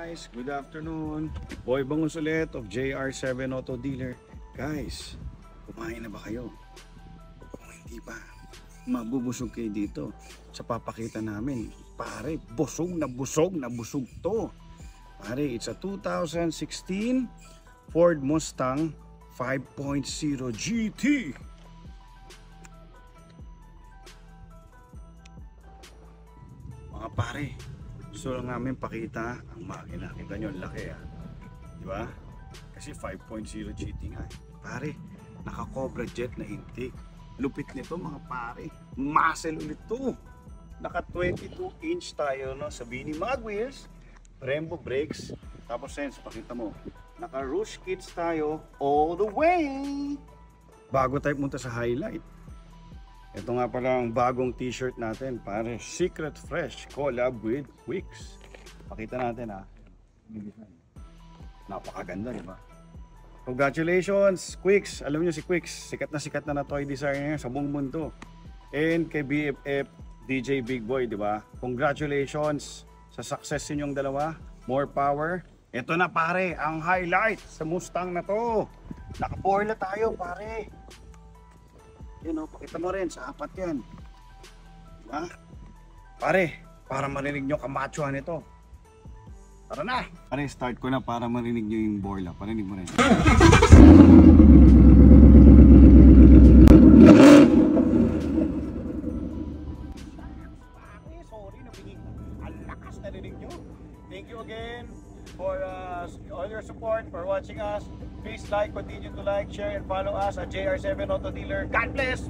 guys, good afternoon. Boy Bangus ulit of JR7 Auto Dealer. Guys, kumain na ba kayo? Kung hindi pa, mabubusog kayo dito sa papakita namin. Pare, busog na busog to. Pare, it's a 2016 Ford Mustang 5.0 GT. Mga pare, gusto lang namin pakita ang makina. Kita nyo, laki di ba? Kasi 5.0 GT nga. Pare, naka-Cobra Jet na intake. Lupit nito mga pare. Muscle ulit to. Naka 22 inch tayo, no? Sabihin ni mag wheels, Brembo brakes. Tapos sense, pakita mo. Naka Roush kits tayo all the way. Bago tayo punta sa highlight. Ito nga pala ang bagong t-shirt natin, pare, Secret Fresh collab with Quicks. Pakita natin napakaganda, di ba? Congratulations Quicks. Alam niyo si Quicks, sikat na toy designer sa buong mundo. And kay BFF DJ Big Boy, di ba? Congratulations sa success ninyong dalawa. More power. Ito na pare, ang highlight sa Mustang na to. Naka-4 na tayo pare. Yun o, pakita mo rin sa apat yan. Diba? Pare, para marinig nyo kamachuhan ito. Tara na! Pare, start ko na para marinig nyo yung borla. Parinig mo rin. Sorry, nabinig. Ang lakas narinig nyo. Thank you again for all your support, for watching us. Please like, continue to like, share, and follow us at JR7 Auto Dealer. God bless!